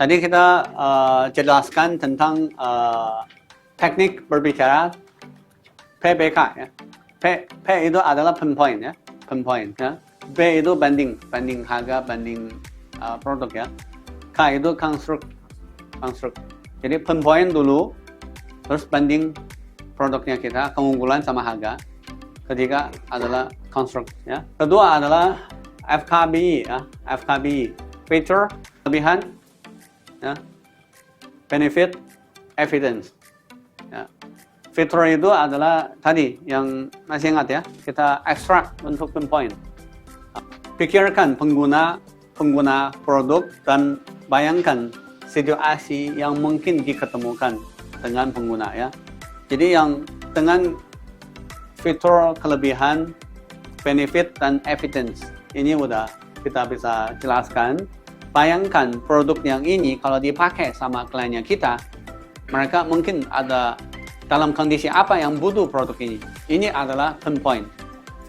Tadi kita jelaskan tentang teknik berbicara PBK ya. P itu adalah pinpoint ya, pinpoint ya. B itu banding harga, banding produk ya. K itu construct. Jadi pinpoint dulu, terus banding produknya kita, keunggulan sama harga. Ketiga adalah construct ya. Kedua adalah FKBI ya, FKBI, feature, kelebihan, ya, benefit, evidence. Ya. Feature itu adalah tadi yang masih ingat ya, kita ekstrak untuk pinpoint. Pikirkan pengguna produk dan bayangkan situasi yang mungkin diketemukan dengan pengguna ya. Jadi yang dengan fitur, kelebihan, benefit, dan evidence ini udah kita bisa jelaskan. Bayangkan produk yang ini kalau dipakai sama kliennya kita, mereka mungkin ada dalam kondisi apa yang butuh produk ini. Ini adalah pinpoint.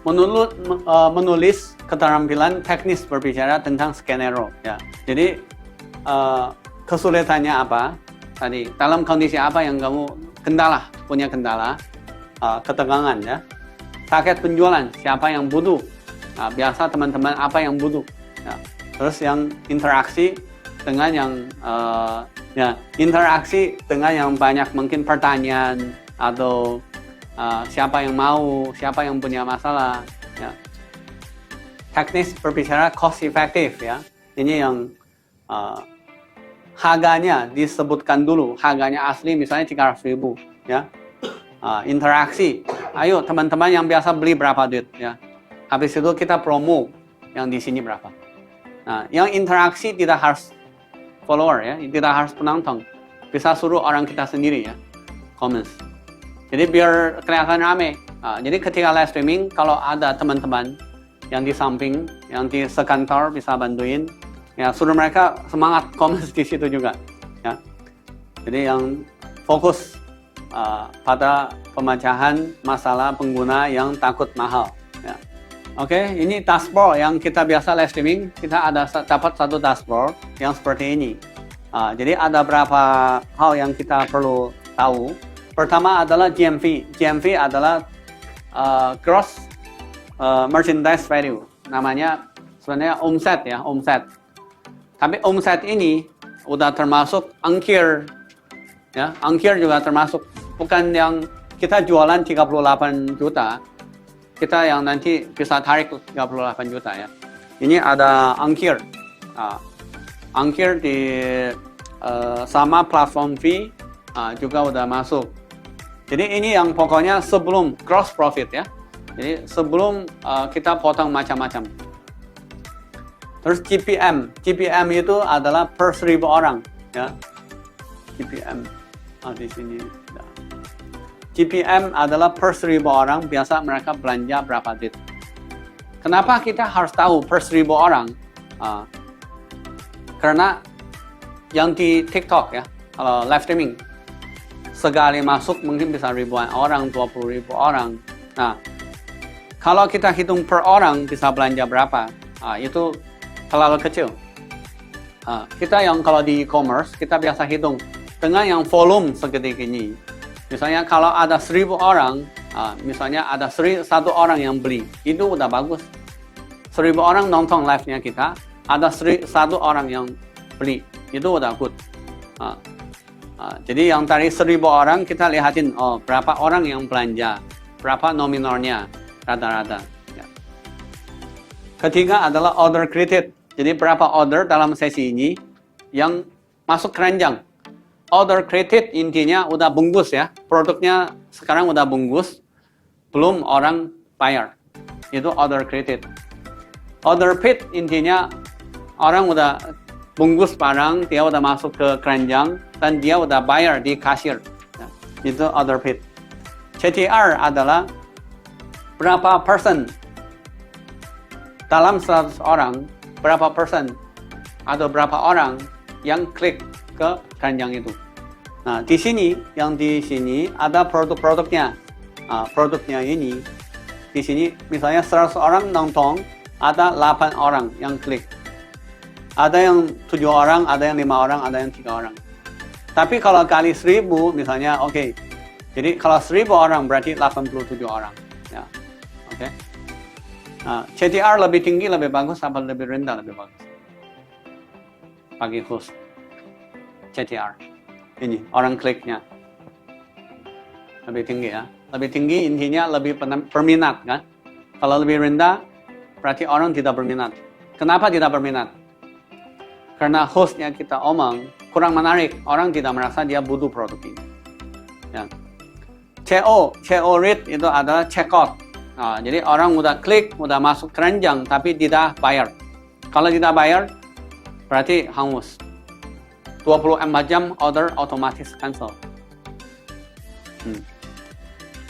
Menulis keterampilan teknis berbicara tentang skenario ya. Jadi kesulitannya apa? Tadi dalam kondisi apa yang kamu punya kendala, ketegangan ya. Target penjualan, siapa yang butuh? Nah, biasa teman-teman apa yang butuh? Ya. Terus yang interaksi dengan yang interaksi dengan yang banyak mungkin pertanyaan atau siapa yang mau, siapa yang punya masalah. Ya. Teknis berbicara cost effective ya. Ini yang harganya disebutkan dulu, harganya asli misalnya 300.000 ya. Interaksi, ayo teman-teman yang biasa beli berapa duit ya. Habis itu kita promo yang di sini berapa. Nah, yang interaksi tidak harus follower ya, tidak harus penonton. Bisa suruh orang kita sendiri ya, comments. Jadi biar kelihatan rame. Jadi ketika live streaming, kalau ada teman-teman yang di samping, yang di sekantor bisa bantuin, ya suruh mereka semangat comments di situ juga. Ya. Jadi yang fokus pada pemecahan masalah pengguna yang takut mahal. Ya. Oke, ini dashboard yang kita biasa live streaming, kita dapat satu dashboard yang seperti ini. Jadi ada beberapa hal yang kita perlu tahu. Pertama adalah GMV. GMV adalah gross merchandise value. Namanya sebenarnya omset ya, omset. Tapi omset ini udah termasuk ongkir. Ya, ongkir juga termasuk. Bukan yang kita jualan 38 juta, kita yang nanti bisa tarik 38 juta ya. Ini ada ongkir. Ongkir di sama platform fee juga udah masuk. Jadi ini yang pokoknya sebelum gross profit ya. Jadi sebelum kita potong macam-macam. Terus GPM. GPM itu adalah per 1.000 orang ya. GPM di sini. GPM adalah per 1.000 orang, biasa mereka belanja berapa duit. Kenapa kita harus tahu per 1.000 orang? Karena yang di TikTok ya, kalau live streaming, sekali masuk mungkin bisa ribuan orang, 20.000 orang. Nah, kalau kita hitung per orang bisa belanja berapa, itu terlalu kecil. Kita yang kalau di e-commerce, kita biasa hitung dengan yang volume segede gini. Misalnya kalau ada 1.000 orang, misalnya ada 1 orang yang beli, itu udah bagus. 1.000 orang nonton live-nya kita, ada 1 orang yang beli, itu udah good. Jadi yang dari 1.000 orang kita lihatin, berapa orang yang belanja, berapa nominalnya rata-rata. Ya. Ketiga adalah order created. Jadi berapa order dalam sesi ini yang masuk keranjang. Order created intinya udah bungkus ya, produknya sekarang udah bungkus, belum orang bayar, itu order created. Order paid intinya orang udah bungkus barang, dia udah masuk ke keranjang dan dia udah bayar di kasir, ya, itu order paid. CTR adalah berapa persen dalam 100 orang, berapa persen atau berapa orang yang klik ke keranjang itu. Nah, di sini, yang di sini ada produk-produknya. Produknya ini, di sini misalnya 100 orang nonton, ada 8 orang yang klik. Ada yang 7 orang, ada yang 5 orang, ada yang 3 orang. Tapi kalau kali 1000, misalnya, oke. Jadi kalau 1000 orang berarti 87 orang. Ya, oke. CTR lebih tinggi lebih bagus apa lebih rendah lebih bagus? Bagi host CTR. Ini orang kliknya lebih tinggi ya. Lebih tinggi intinya lebih berminat kan. Kalau lebih rendah berarti orang tidak berminat. Kenapa tidak berminat? Karena hostnya kita omong kurang menarik. Orang tidak merasa dia butuh produk ini. Ya. CO rate itu adalah check out. Jadi orang udah klik, udah masuk keranjang tapi tidak bayar. Kalau tidak bayar berarti hangus. 24 jam order otomatis cancel.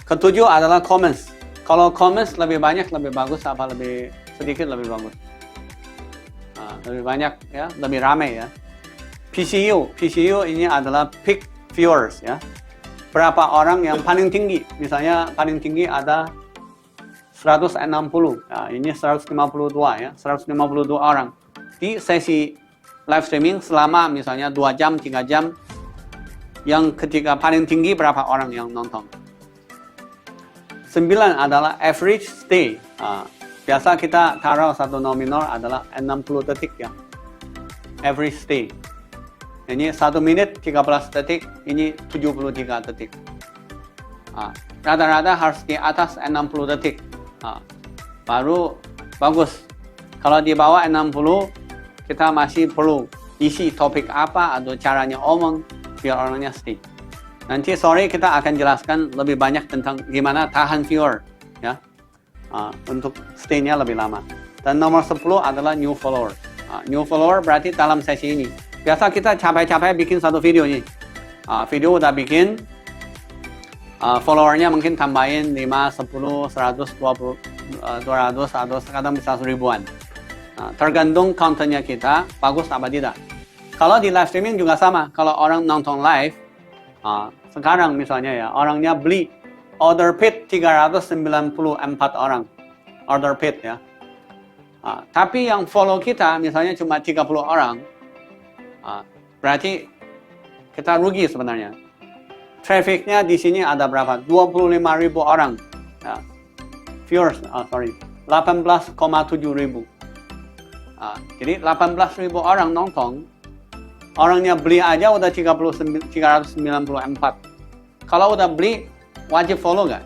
Ketujuh adalah comments. Kalau comments lebih banyak lebih bagus apa lebih sedikit lebih bagus? Lebih banyak ya, lebih ramai ya. PCU ini adalah peak viewers ya. Berapa orang yang paling tinggi? Misalnya paling tinggi ada 160. Ini 152 ya, 152 orang di sesi live streaming selama misalnya 2 jam, 3 jam. Yang ketiga paling tinggi berapa orang yang nonton? 9 adalah average stay. Biasa kita taruh satu nominal adalah 60 detik ya. Average stay. Ini 1 menit 13 detik, ini 73 detik. Rata-rata harus di atas 60 detik. Baru bagus. Kalau di bawah 60, kita masih perlu isi topik apa atau caranya omong biar orangnya stay. Nanti sore kita akan jelaskan lebih banyak tentang gimana tahan viewer ya. Untuk stay-nya lebih lama. Dan nomor 10 adalah new follower. New follower berarti dalam sesi ini. Biasa kita capek-capek bikin satu video ini. Video udah bikin, followernya mungkin tambahin 5, 10, 100, 20, 200, atau kadang bisa 1000-an. Tergantung kontennya kita, bagus apa tidak. Kalau di live streaming juga sama. Kalau orang nonton live, sekarang misalnya ya, orangnya beli order paid 394 orang. Order paid ya. Tapi yang follow kita misalnya cuma 30 orang, berarti kita rugi sebenarnya. Trafficnya di sini ada berapa? 25.000 orang. Ya. Viewers, 18,7 ribu. Jadi 18.000 orang nonton, orangnya beli aja udah 394. Kalau udah beli, wajib follow nggak?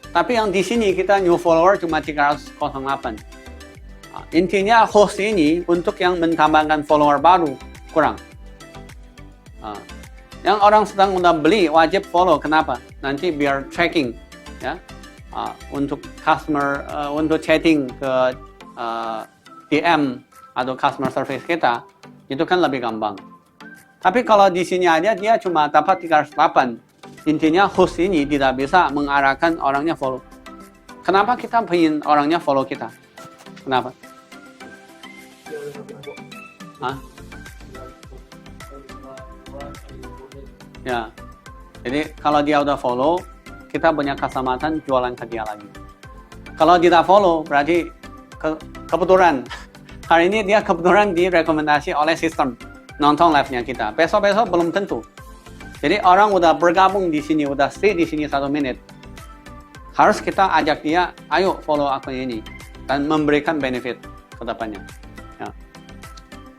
Tapi yang di sini kita new follower cuma 308. Intinya host ini untuk yang menambahkan follower baru kurang. Yang orang sedang udah beli wajib follow. Kenapa? Nanti biar tracking ya. Untuk customer, untuk chatting ke DM atau customer service kita itu kan lebih gampang. Tapi kalau di sini aja dia cuma dapat 308. Intinya host ini tidak bisa mengarahkan orangnya follow. Kenapa kita pengen orangnya follow kita? Kenapa? Ya. Jadi kalau dia udah follow, kita punya kesempatan jualan ke dia lagi. Kalau tidak follow, berarti kebetulan. Hari ini dia kebetulan direkomendasi oleh sistem nonton live-nya kita. Besok-besok belum tentu. Jadi orang udah bergabung di sini, udah stay di sini 1 menit. Harus kita ajak dia, ayo follow akun ini. Dan memberikan benefit ke depannya. Ya.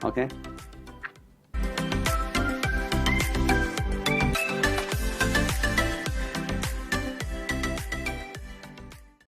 Oke.